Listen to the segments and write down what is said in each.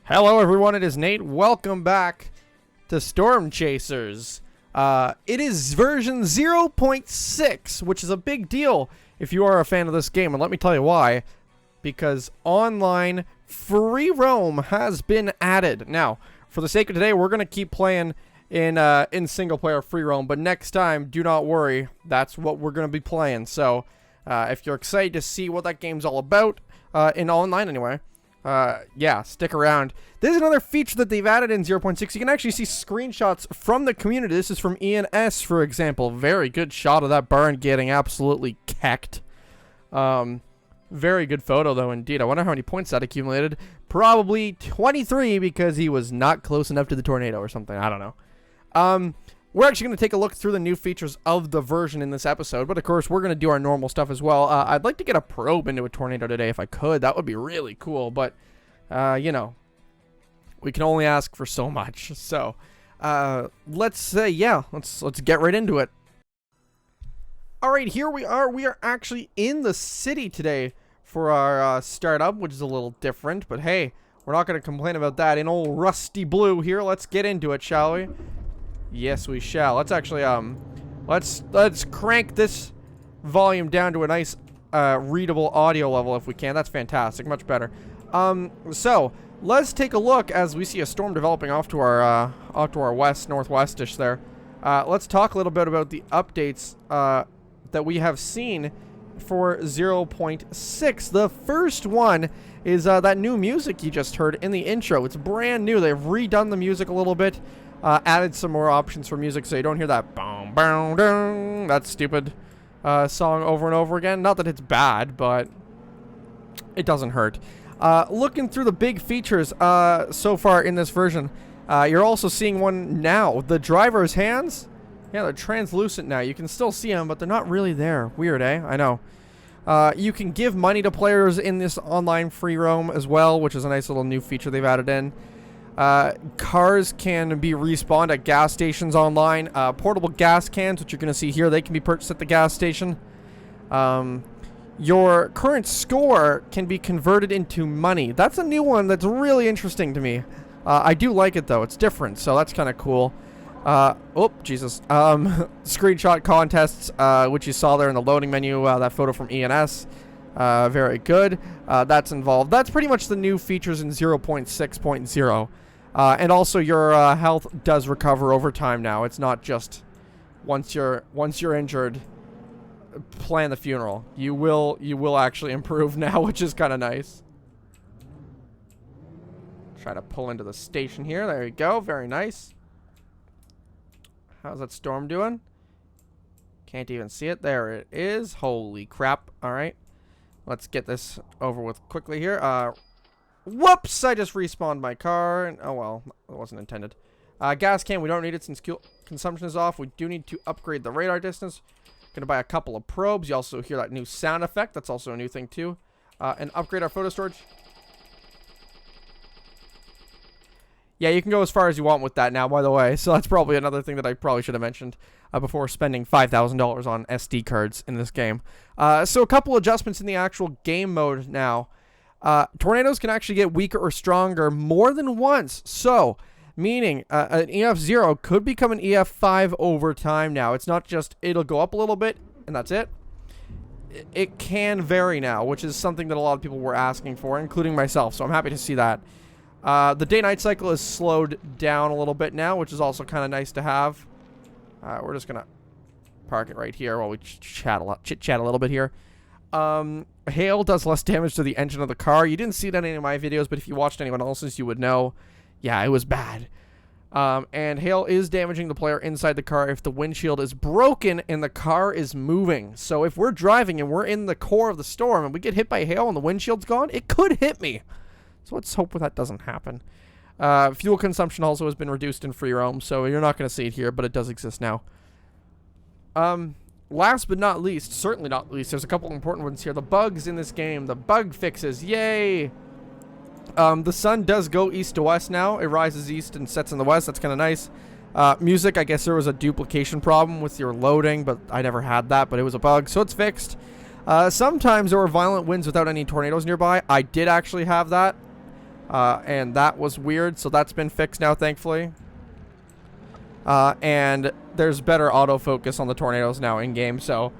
Hello everyone, it is Nate. Welcome back to Stormchasers. It is version 0.6, which is a big deal if you are a fan of this game, and let me tell you why. Because online free roam has been added. Now, for the sake of today, we're going to keep playing in single player free roam, but next time, do not worry, that's what we're going to be playing. So, if you're excited to see what that game's all about, in online anyway, yeah, stick around. There's another feature that they've added in 0.6. You can actually see screenshots from the community. This is from Ian S, for example. Very good shot of that barn getting absolutely kecked. Very good photo, though, indeed. I wonder how many points that accumulated. Probably 23 because he was not close enough to the tornado or something. I don't know. We're actually going to take a look through the new features of the version in this episode, but of course, we're going to do our normal stuff as well. I'd like to get a probe into a tornado today if I could. That would be really cool, but, you know, we can only ask for so much. So, let's get right into it. All right, here we are. We are actually in the city today for our startup, which is a little different, but hey, we're not going to complain about that. In old Rusty Blue here, let's get into it, shall we? Yes, we shall. Let's actually, let's crank this volume down to a nice, readable audio level if we can. That's fantastic. Much better. So, let's take a look as we see a storm developing off to our northwestish there. Let's talk a little bit about the updates, that we have seen for 0.6. The first one is, that new music you just heard in the intro. It's brand new. They've redone the music a little bit. Added some more options for music so you don't hear that boom, boom, boom, that stupid song over and over again. Not that it's bad, but it doesn't hurt. Looking through the big features so far in this version, you're also seeing one now. The driver's hands, yeah, they're translucent now. You can still see them, but they're not really there. Weird, eh? I know. You can give money to players in this online free roam as well, which is a nice little new feature they've added in. Cars can be respawned at gas stations online. Portable gas cans, which you're going to see here, they can be purchased at the gas station. Your current score can be converted into money. That's a new one that's really interesting to me. I do like it, though. It's different, so that's kind of cool. Oh, Jesus. Screenshot contests, which you saw there in the loading menu, that photo from ENS. Very good. That's involved. That's pretty much the new features in 0.6.0. And also your health does recover over time now. It's not just once you're injured, plan the funeral. You will actually improve now, which is kind of nice. Try to pull into the station here. There you go. Very nice. How's that storm doing? Can't even see it. There it is. Holy crap. All right. Let's get this over with quickly here. Whoops! I just respawned my car. And, oh, well. It wasn't intended. Gas can. We don't need it since fuel consumption is off. We do need to upgrade the radar distance. Gonna buy a couple of probes. You also hear that new sound effect. That's also a new thing, too. And upgrade our photo storage. Yeah, you can go as far as you want with that now, by the way. So that's probably another thing that I probably should have mentioned before spending $5,000 on SD cards in this game. So a couple adjustments in the actual game mode now. Tornadoes can actually get weaker or stronger more than once. So, meaning an EF0 could become an EF5 over time now. It's not just it'll go up a little bit and that's it. It can vary now, which is something that a lot of people were asking for, including myself. So I'm happy to see that. The day-night cycle is slowed down a little bit now, which is also kind of nice to have. We're just gonna park it right here while we chit-chat a little bit here. Hail does less damage to the engine of the car. You didn't see that in any of my videos, but if you watched anyone else's, you would know. Yeah, it was bad. And hail is damaging the player inside the car if the windshield is broken and the car is moving. So if we're driving and we're in the core of the storm and we get hit by hail and the windshield's gone, it could hit me. So let's hope that doesn't happen. Fuel consumption also has been reduced in free roam, so you're not going to see it here, but it does exist now. Last but not least, certainly not least, there's a couple important ones here. The bugs in this game, the bug fixes, yay! The sun does go east to west now. It rises east and sets in the west. That's kind of nice. Music, I guess there was a duplication problem with your loading, but I never had that, but it was a bug, so it's fixed. Sometimes there were violent winds without any tornadoes nearby. I did actually have that. and that was weird, so that's been fixed now, thankfully. And there's better autofocus on the tornadoes now in-game, so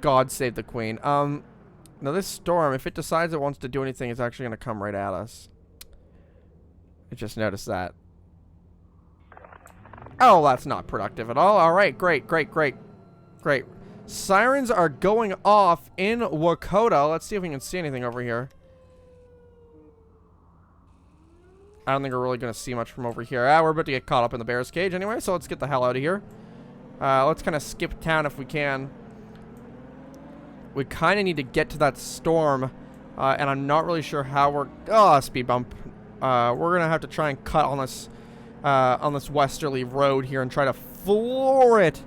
God save the Queen. Now this storm, if it decides it wants to do anything, it's actually going to come right at us. I just noticed that. Oh, that's not productive at all. Alright, great. Sirens are going off in Wakota. Let's see if we can see anything over here. I don't think we're really going to see much from over here. We're about to get caught up in the bear's cage anyway, so let's get the hell out of here. Let's kind of skip town if we can. We kind of need to get to that storm, and I'm not really sure how we're... Oh, speed bump. We're going to have to try and cut on this westerly road here and try to floor it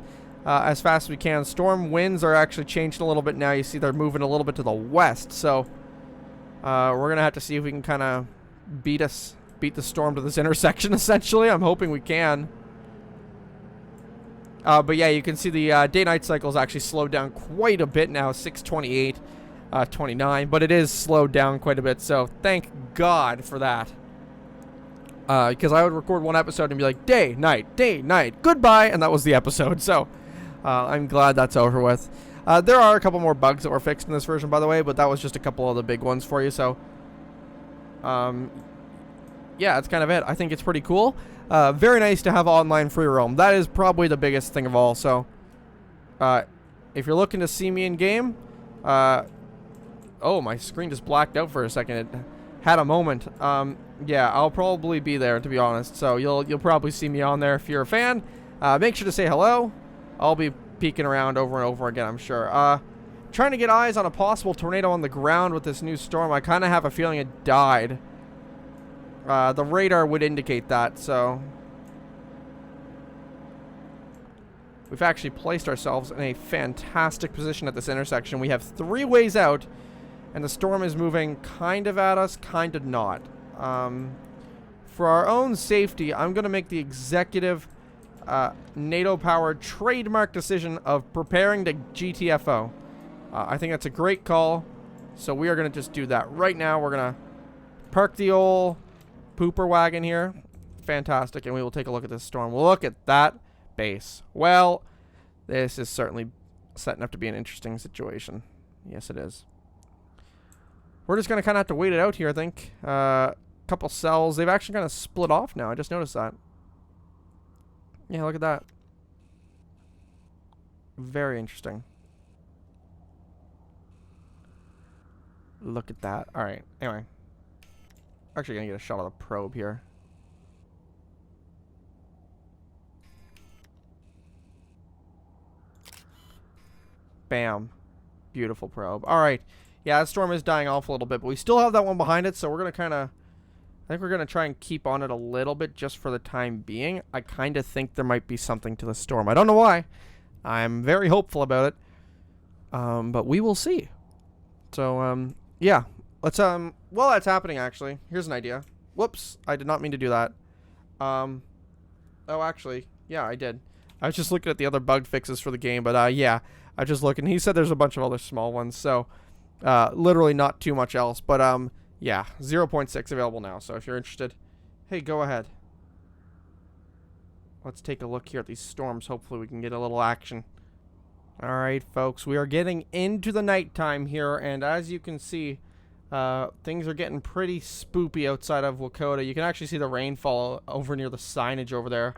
as fast as we can. Storm winds are actually changing a little bit now. You see they're moving a little bit to the west, so we're going to have to see if we can kind of beat the storm to this intersection, essentially. I'm hoping we can. But yeah, you can see the day-night cycle's actually slowed down quite a bit now, 6:28, 29, but it is slowed down quite a bit, so thank God for that. Because I would record one episode and be like, day, night, goodbye, and that was the episode, so I'm glad that's over with. There are a couple more bugs that were fixed in this version, by the way, but that was just a couple of the big ones for you, so yeah, that's kind of it. I think it's pretty cool. Very nice to have online free roam. That is probably the biggest thing of all. So, if you're looking to see me in game, oh, my screen just blacked out for a second. It had a moment. Yeah, I'll probably be there, to be honest. So you'll probably see me on there if you're a fan. Make sure to say hello. I'll be peeking around over and over again, I'm sure. Trying to get eyes on a possible tornado on the ground with this new storm. I kind of have a feeling it died. The radar would indicate that, so we've actually placed ourselves in a fantastic position at this intersection. We have 3 ways out, and the storm is moving kind of at us, kind of not. For our own safety, I'm going to make the executive NATO-powered trademark decision of preparing to GTFO. I think that's a great call, so we are going to just do that right now. We're going to park the old pooper wagon here. Fantastic. And we will take a look at this storm. We'll look at that base. Well, this is certainly setting up to be an interesting situation. Yes, it is. We're just going to kind of have to wait it out here, I think. Couple cells. They've actually kind of split off now. I just noticed that. Yeah, look at that. Very interesting. Look at that. All right. Anyway. Actually gonna get a shot of the probe here. Bam. Beautiful probe. Alright. Yeah, that storm is dying off a little bit, but we still have that one behind it, so we're gonna kind of... I think we're gonna try and keep on it a little bit just for the time being. I kind of think there might be something to the storm. I don't know why. I'm very hopeful about it. But we will see. So, yeah. Let's, while that's happening, actually, here's an idea. Whoops, I did not mean to do that. Oh, actually, yeah, I did. I was just looking at the other bug fixes for the game, but, yeah, I just looking. He said there's a bunch of other small ones, so, literally not too much else, but, yeah, 0.6 available now, so if you're interested, hey, go ahead. Let's take a look here at these storms. Hopefully we can get a little action. Alright, folks, we are getting into the nighttime here, and as you can see, things are getting pretty spoopy outside of Wakota. You can actually see the rainfall over near the signage over there.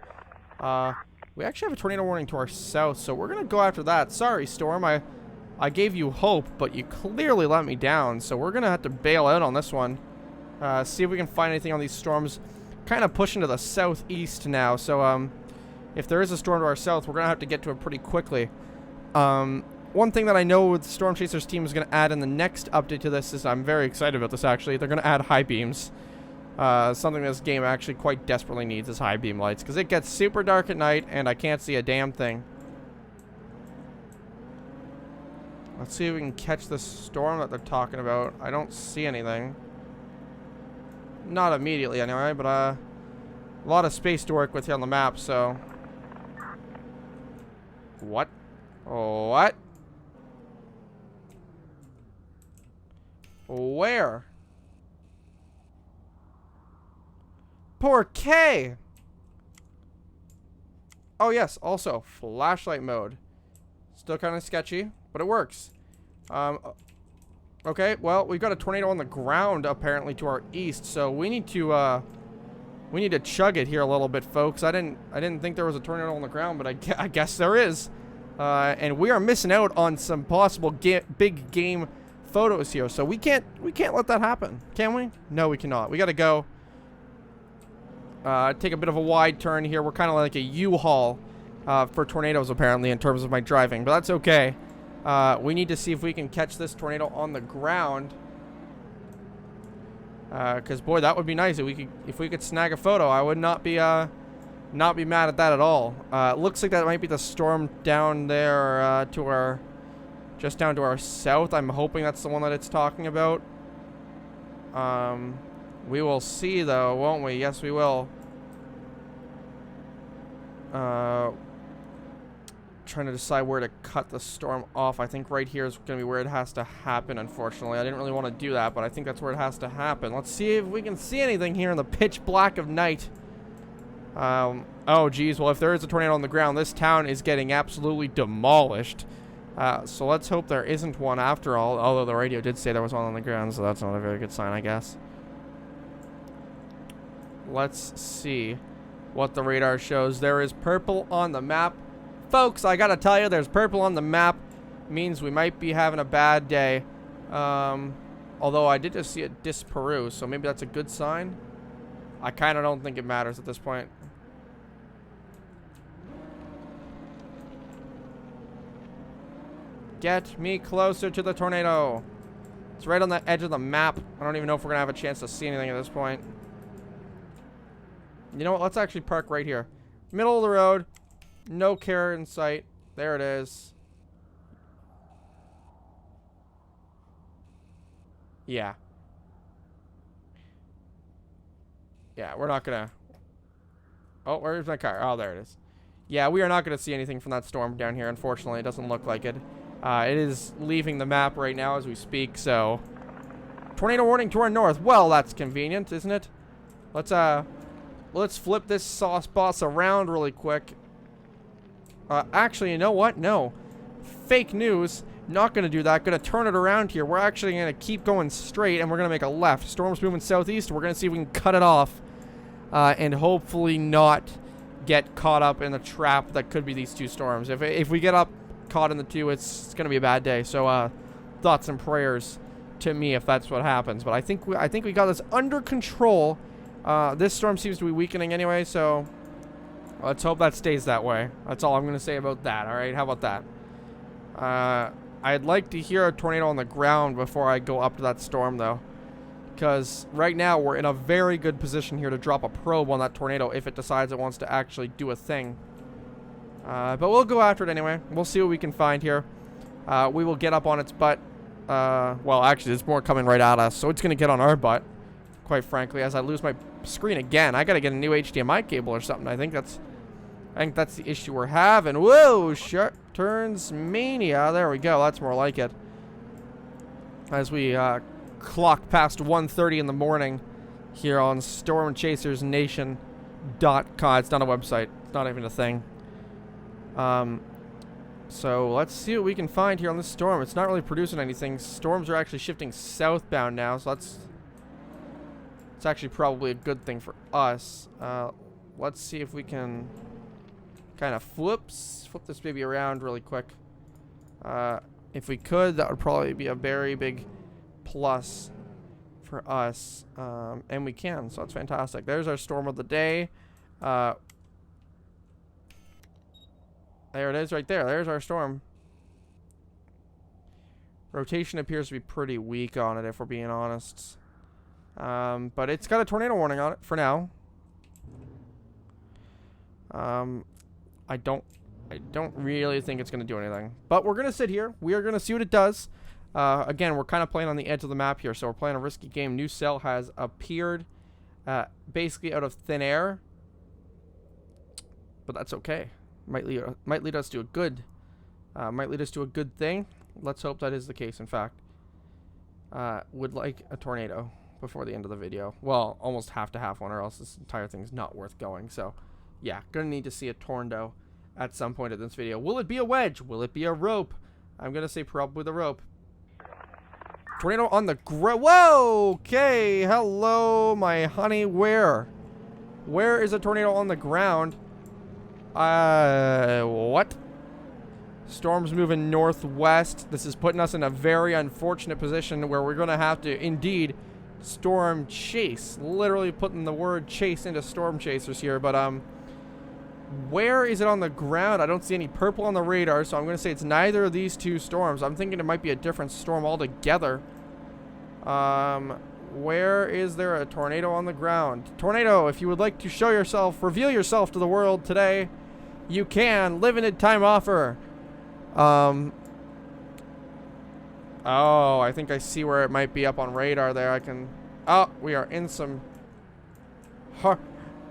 We actually have a tornado warning to our south, so we're going to go after that. Sorry, Storm. I gave you hope, but you clearly let me down, so we're going to have to bail out on this one. See if we can find anything on these storms. Kind of pushing to the southeast now, so if there is a storm to our south, we're going to have to get to it pretty quickly. One thing that I know the Stormchaser's team is going to add in the next update to this is, I'm very excited about this actually, they're going to add high beams. Something this game actually quite desperately needs is high beam lights, because it gets super dark at night and I can't see a damn thing. Let's see if we can catch this storm that they're talking about. I don't see anything. Not immediately anyway, but a lot of space to work with here on the map, so... What? What? Where? Poor K. Oh, yes. Also, flashlight mode. Still kind of sketchy, but it works. Okay, well, we've got a tornado on the ground, apparently, to our east, so we need to chug it here a little bit, folks. I didn't think there was a tornado on the ground, but I guess there is. And we are missing out on some possible big game photos here, so we can't let that happen, can we? No, we cannot. We gotta go take a bit of a wide turn here. We're kind of like a U-Haul for tornadoes, apparently, in terms of my driving, but that's okay. We need to see if we can catch this tornado on the ground, because boy, that would be nice if we could snag a photo. I would not be mad at that at all. Looks like that might be the storm down there just down to our south. I'm hoping that's the one that it's talking about. We will see, though, won't we? Yes, we will. Trying to decide where to cut the storm off. I think right here is going to be where it has to happen, unfortunately. I didn't really want to do that, but I think that's where it has to happen. Let's see if we can see anything here in the pitch black of night. Oh, geez. Well, if there is a tornado on the ground, this town is getting absolutely demolished. So let's hope there isn't one after all, although the radio did say there was one on the ground, so that's not a very good sign, I guess. Let's see what the radar shows. There is purple on the map. Folks, I gotta tell you, there's purple on the map. Means we might be having a bad day. Although I did just see it disparu, so maybe that's a good sign. I kind of don't think it matters at this point. Get me closer to the tornado. It's right on the edge of the map. I don't even know if we're gonna have a chance to see anything at this point. You know what? Let's actually park right here. Middle of the road. No care in sight. There it is. Yeah. Yeah, we're not gonna... Oh, where's my car? Oh, there it is. Yeah, we are not gonna see anything from that storm down here, unfortunately. It doesn't look like it. It is leaving the map right now as we speak, so... Tornado warning to our north. Well, that's convenient, isn't it? Let's flip this sauce boss around really quick. Actually, you know what? No. Fake news. Not going to do that. Going to turn it around here. We're actually going to keep going straight, and we're going to make a left. Storm's moving southeast. We're going to see if we can cut it off. And hopefully not get caught up in the trap that could be these two storms. If we get caught in the two, it's going to be a bad day. So, thoughts and prayers to me if that's what happens. But I think we got this under control. This storm seems to be weakening anyway, so... Let's hope that stays that way. That's all I'm going to say about that, alright? How about that? I'd like to hear a tornado on the ground before I go up to that storm, though. Because right now, we're in a very good position here to drop a probe on that tornado if it decides it wants to actually do a thing. But we'll go after it anyway. We'll see what we can find here. We will get up on its butt. Well, actually, there's more coming right at us, so it's going to get on our butt, quite frankly, as I lose my screen again. I got to get a new HDMI cable or something. I think that's the issue we're having. Whoa, sharp turns mania. There we go. That's more like it. As we clock past 1:30 in the morning here on StormchasersNation.com. It's not a website. It's not even a thing. So let's see what we can find here on this storm. It's not really producing anything. Storms are actually shifting southbound now, so it's actually probably a good thing for us. Let's see if we can kind of flip this baby around really quick. If we could, that would probably be a very big plus for us. And we can, so it's fantastic. There's our storm of the day. There it is right there. There's our storm. Rotation appears to be pretty weak on it, if we're being honest. But it's got a tornado warning on it for now. I don't really think it's going to do anything. But we're going to sit here. We are going to see what it does. Again, we're kind of playing on the edge of the map here, so we're playing a risky game. New cell has appeared basically out of thin air. But that's okay. Might lead us to a good thing. Let's hope that is the case, in fact. Would like a tornado. before the end of the video. Well, almost half to half one, or else this entire thing's not worth going. So, yeah, gonna need to see a tornado at some point in this video. Will it be a wedge? Will it be a rope? I'm gonna say probably the rope. Tornado on the ground. Whoa! Okay, hello, my honey. Where? Where is a tornado on the ground? What? Storm's moving northwest. This is putting us in a very unfortunate position where we're gonna have to, indeed, storm chase. Literally putting the word chase into storm chasers here, but, where is it on the ground? I don't see any purple on the radar, so I'm going to say it's neither of these two storms. I'm thinking it might be a different storm altogether. Where is there a tornado on the ground? Tornado, if you would like to show yourself, reveal yourself to the world today, you can. Limited time offer. Oh, I think I see where it might be up on radar there. Oh, we are in some...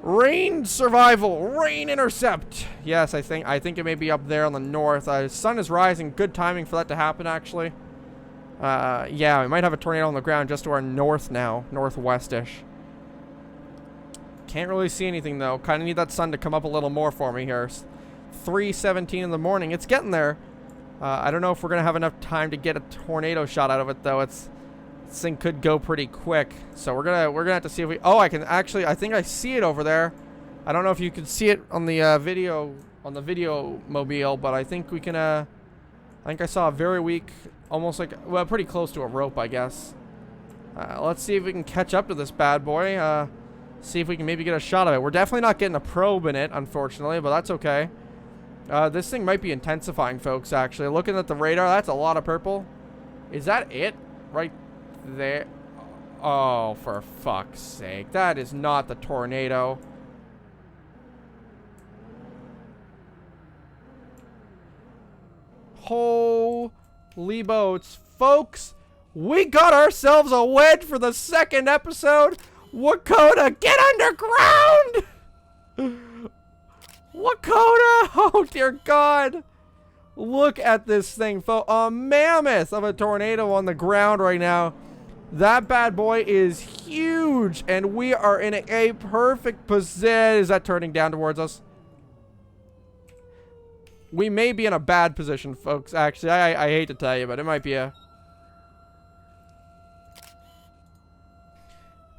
Rain survival, rain intercept. Yes, I think it may be up there on the north. Sun is rising. Good timing for that to happen, actually. Yeah, we might have a tornado on the ground just to our north now, northwest-ish. Can't really see anything though. Kind of need that sun to come up a little more for me here. 3:17 in the morning. It's getting there. I don't know if we're gonna have enough time to get a tornado shot out of it though. This thing could go pretty quick, so we're gonna have to see if we... Oh, I can actually... I think I see it over there. I don't know if you can see it on the video mobile, but I think we can... I think I saw a very weak, almost like... Well, pretty close to a rope, I guess. Let's see if we can catch up to this bad boy. See if we can maybe get a shot of it. We're definitely not getting a probe in it, unfortunately, but that's okay. This thing might be intensifying, folks, actually. Looking at the radar, that's a lot of purple. Is that it? Right there. Oh, for fuck's sake. That is not the tornado. Holy boats. Folks, we got ourselves a wedge for the second episode. Wakota, get underground! Wakota! Oh, dear God. Look at this thing, folks. A mammoth of a tornado on the ground right now. That bad boy is huge, and we are in a perfect position. Is that turning down towards us? We may be in a bad position, folks, actually. I hate to tell you, but it might be a...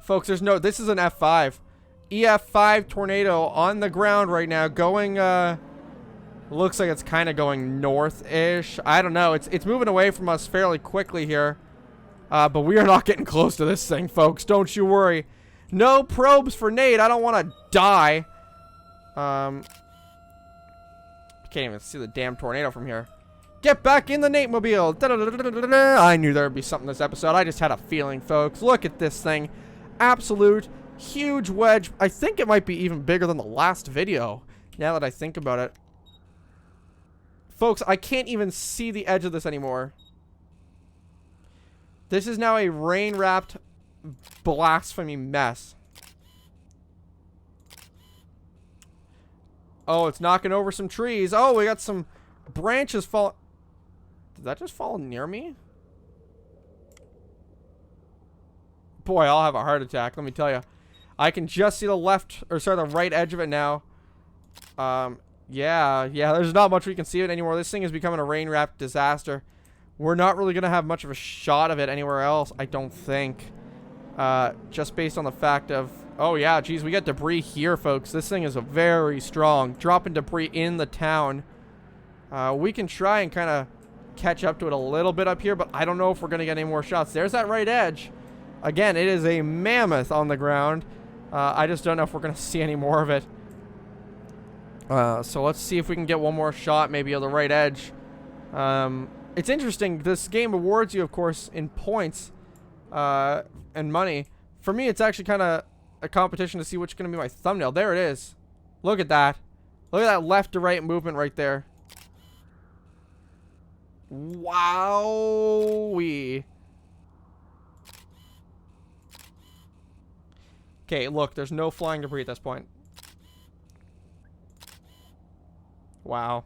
Folks, there's no... This is an F5. EF5 tornado on the ground right now, going, looks like it's kind of going north-ish. I don't know. It's moving away from us fairly quickly here. But we are not getting close to this thing, folks. Don't you worry. No probes for Nate. I don't want to die. Can't even see the damn tornado from here. Get back in the Nate mobile. I knew there would be something this episode. I just had a feeling, folks. Look at this thing. Absolute huge wedge. I think it might be even bigger than the last video, now that I think about it. Folks, I can't even see the edge of this anymore. This is now a rain-wrapped blasphemy mess. Oh, it's knocking over some trees. Oh, we got some branches fall. Did that just fall near me? Boy, I'll have a heart attack, let me tell you. I can just see the left, or sorry, the right edge of it now. Yeah, there's not much we can see it anymore. This thing is becoming a rain-wrapped disaster. We're not really going to have much of a shot of it anywhere else, I don't think. Just based on the fact of... Oh, yeah, geez, we got debris here, folks. This thing is a very strong. Dropping debris in the town. We can try and kind of catch up to it a little bit up here, but I don't know if we're going to get any more shots. There's that right edge. Again, it is a mammoth on the ground. I just don't know if we're going to see any more of it. So let's see if we can get one more shot, maybe on the right edge. It's interesting. This game awards you, of course, in points and money. For me, it's actually kind of a competition to see which is going to be my thumbnail. There it is. Look at that. Look at that left to right movement right there. Wow. Okay, look, there's no flying debris at this point. Wow.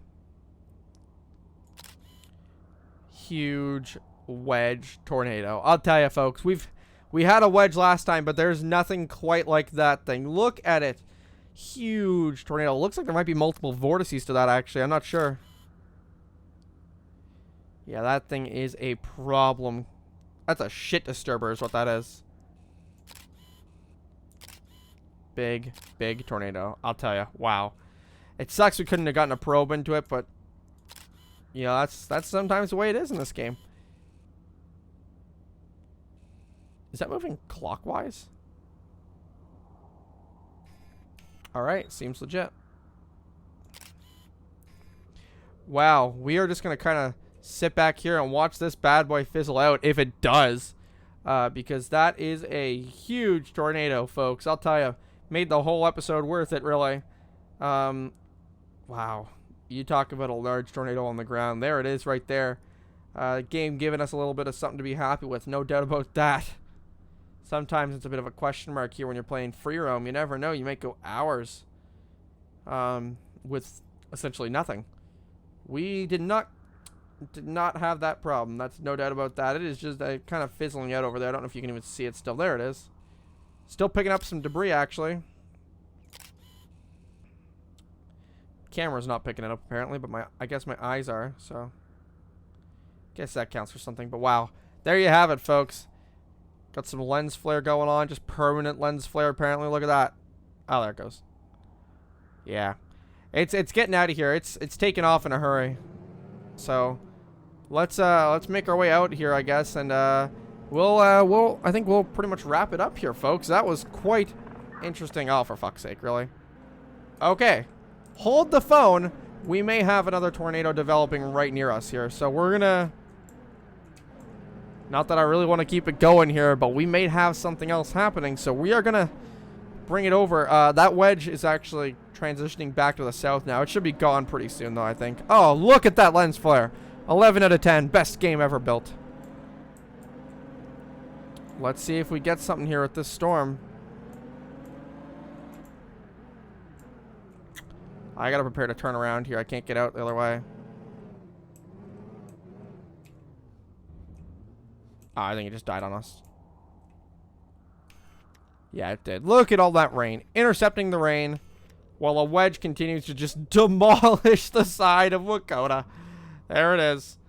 Huge wedge tornado. I'll tell you, folks, we've We had a wedge last time, but there's nothing quite like that thing. Look at it. Huge tornado. Looks like there might be multiple vortices to that, actually. I'm not sure. Yeah, that thing is a problem. That's a shit disturber is what that is. Big, big tornado. I'll tell you. Wow. It sucks we couldn't have gotten a probe into it, but... you know, that's sometimes the way it is in this game. Is that moving clockwise? Alright, seems legit. Wow, we are just going to kind of sit back here and watch this bad boy fizzle out, if it does. Because that is a huge tornado, folks. I'll tell you, made the whole episode worth it, really. Wow. You talk about a large tornado on the ground. There it is right there. Game giving us a little bit of something to be happy with. No doubt about that. Sometimes it's a bit of a question mark here when you're playing free roam. You never know. You might go hours with essentially nothing. We did not have that problem. That's no doubt about that. It is just kind of fizzling out over there. I don't know if you can even see it still. There it is. Still picking up some debris, actually. Camera's not picking it up, apparently, but I guess my eyes are, so... guess that counts for something, but wow. There you have it, folks. Got some lens flare going on. Just permanent lens flare, apparently. Look at that. Oh, there it goes. Yeah. It's getting out of here. It's taking off in a hurry. So, let's make our way out here, I guess, and I think we'll pretty much wrap it up here, folks. That was quite interesting. Oh, for fuck's sake, really? Okay. Hold the phone. We may have another tornado developing right near us here. So we're gonna... not that I really want to keep it going here, but we may have something else happening. So we are gonna bring it over. That wedge is actually transitioning back to the south now. It should be gone pretty soon, though, I think. Oh, look at that lens flare. 11 out of 10. Best game ever built. Let's see if we get something here with this storm. I gotta prepare to turn around here. I can't get out the other way. Oh, I think it just died on us. Yeah, it did. Look at all that rain. Intercepting the rain while a wedge continues to just demolish the side of Wakota. There it is.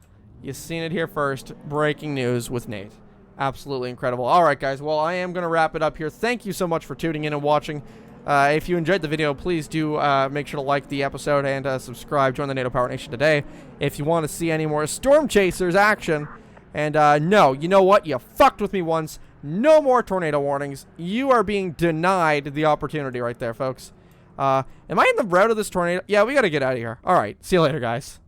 You've seen it here first. Breaking news with Nate. Absolutely incredible. All right, guys. Well, I am going to wrap it up here. Thank you so much for tuning in and watching. If you enjoyed the video, please do make sure to like the episode and subscribe. Join the NATO Power Nation today if you want to see any more Storm Chasers action. And no, you know what? You fucked with me once. No more tornado warnings. You are being denied the opportunity right there, folks. Am I in the route of this tornado? Yeah, we got to get out of here. All right. See you later, guys.